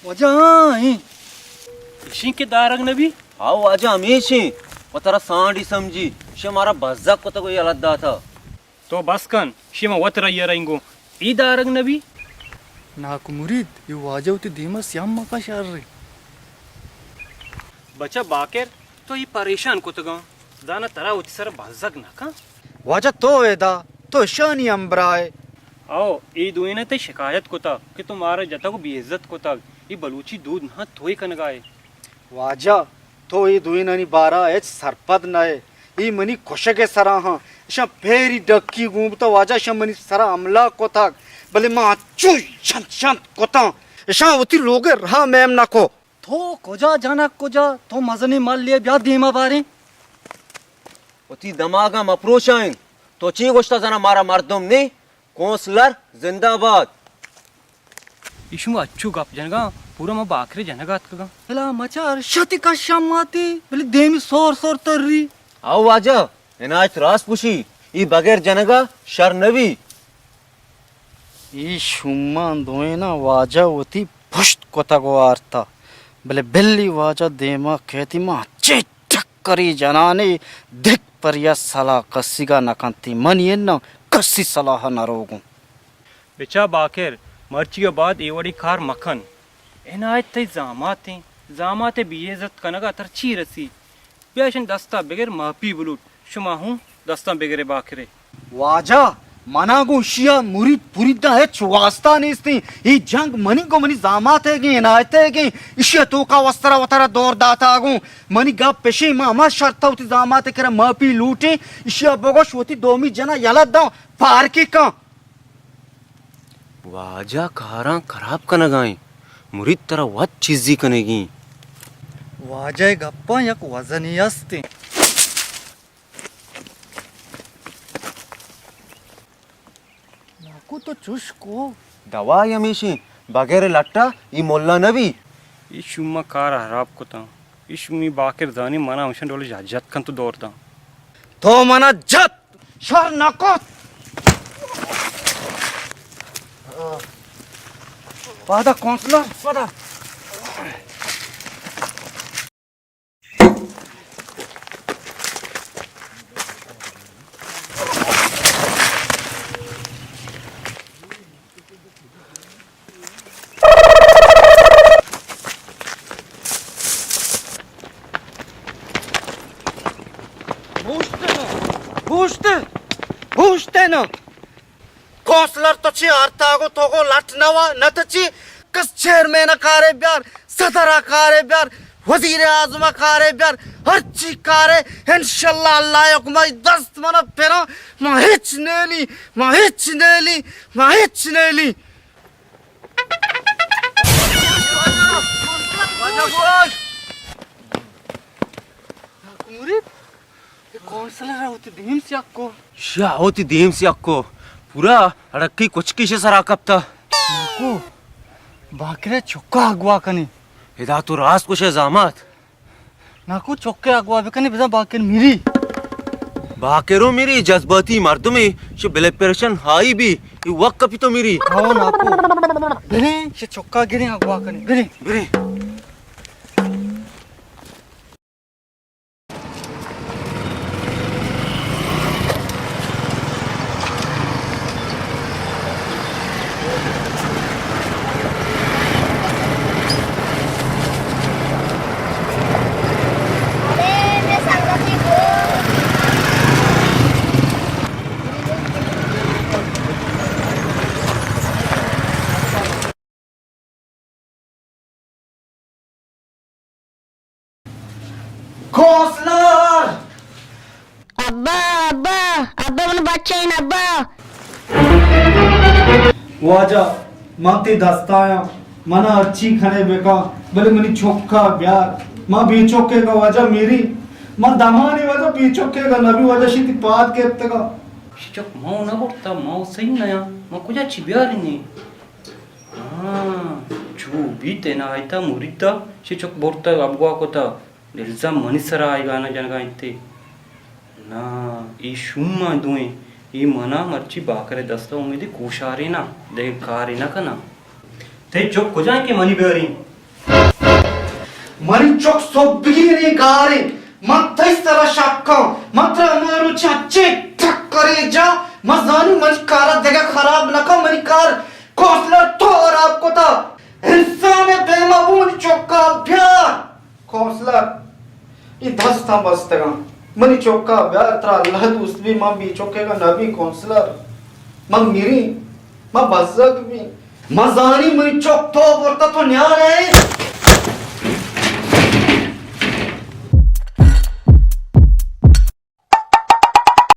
वजाई इशी के दारग नबी आओ आजा हमेशे वो तेरा सांडी समझी शे मारा बज्जा को तो कोई अलग था तो बस कन शिमा वतरा यरेंगो ई दारग नबी नाकु मुरीद ये वाजवती दीमस यम मका शार बचा बाकेर तो ये परेशान को तो दाना तरा उच सर बज्जक ना का वाजा तो वेदा तो शानी अंबराए आओ ई दुई ते शिकायत को था कि तुम्हारे जता को बेइज्जत को था ये बलूची दूध ना थोई कन गाए वाजा तो ये दुईनानी बारा एच सरपद नए ई मनी खुशके सरा हां शा फेरी डक्की गुम तो वाजा शा मनी सरा अमला को था भले मा चुई शांत शांत को था शा उती लोगे रहा मैम ना को तो कोजा जाना कोजा तो मजनी माल लिए ब्या दीमा बारे उती दमागा मप्रोशाइन तो ची गोष्टा जना मारा मर्दम ने कौंसलर जिंदाबाद इशु अच्छू गप जनगा पूरा म बाकरे जनगात का हला मचार शती का शामाती भले देमी सोर सोर तर्री आओ आजा इनायत रास पुशी ई बगैर जनगा शर नबी ई शुम्मान दोएना वाजा उती पुष्ट कोता को आरता भले बिल्ली वाजा देमा कहती मा चेटक करी जनाने दिख पर या सलाह कसीगा नकंती मन ये न कसी सलाह न रोगूं बेचा बाकेर मर्ची के बाद एवड़ी खार मखन इनायत ते जामाते बेइज्जत कनगा तर ची रसी बेशन दस्ता बगैर मापी बुलूट शुमा हूं दस्ता बगैर बाकरे वाजा मनागो शिया मुरीद पुरीदा है चुवास्ता निस्ती ई जंग मनी को मनी जामात है गे नायते है गे इशिया तो का वस्त्रा वतरा दौर दाता आगो मनी गा पेशे मामा शर्ता उती जामात करे मापी लूटे इशिया बगोश होती दोमी जना यला दा पार की का वाजा कारा खराब कन गाई मुरीद तरह वत चीजी कनेगी वाजा गप्पा यक वजनी अस्ते नाकू तो चुश को दवा यमीशी बगैर लट्टा ई मोल्ला नबी इशुमा कार हराब को ता इशुमी बाकेर जानी मना उशन डोले जत कन तो दौरता तो मना जत शर नको पादा कौंसलर पादा पूछते न कौंसलर तो ची आरता को तो को लट नवा न तो ची कस चेयरमैन कारे ब्यार सदरा कारे ब्यार वजीर आजम कारे ब्यार हर ची कारे इंशाल्लाह अल्लाह हुक्म दस्त मना पेरा माहिच नेली मुरीद कौंसलर होती दीम से अक्को शा होती दीम से अक्को पूरा अड़क्की कुछ की से सरा कपता नाको बाकरे चुक्का अगवा कनी इदा तो रास कुछ जामात नाको चुक्के अगवा बेकनी बिजा बाकेर मिरी बाकेरो मेरी जज्बाती मर्दमे शे बिले पेरेशन हाई भी ये वक्त कभी तो मेरी आओ नाको बिरे शे चुक्का गिरे अगवा कनी बिरे बिरे कौंसलर अब्बा अब्बा अब्बा मन बच्चा है अब्बा वाजा माती दस्ताया मना अच्छी खने बेका भले मनी चोक्का ब्यार मां बी चोक्के का वाजा मेरी मां दामानी वाजा बी चोक्के का नबी वाजा शिति पाद के तका शिचक माउ ना बोलता माउ सही नया मा कुजा चिबियारी ने चू बीते ना आयता मुरीदा शिचक बोलता अबगवा कोता इल्जाम मनिसरा आएगा ना जनगा इत्ते ना ई शुम्मा दुए ई मना मर्ची बाकरे दस्ता उम्मीदी कोशारे ना दे कारी ना कना ते चुप को जाए के मनी बेरी मनी चोक सोबिगिनी गारे मत्थै सरा शाक्का मत्र मारू चाचे ठक करे जा मजानी मनी कार देगा खराब नका मनी कार कौसला थोर आपको था इंसान बेमाबू मनी चोका भ्या कौसला ये धस था बस्तगा मनी चोका भ्या त्रा लहद उसबी मां बी चोके का नबी कौंसलर मां मिरी मां बजग भी मजानी मनी चोक तो वर्ता तो न्यार है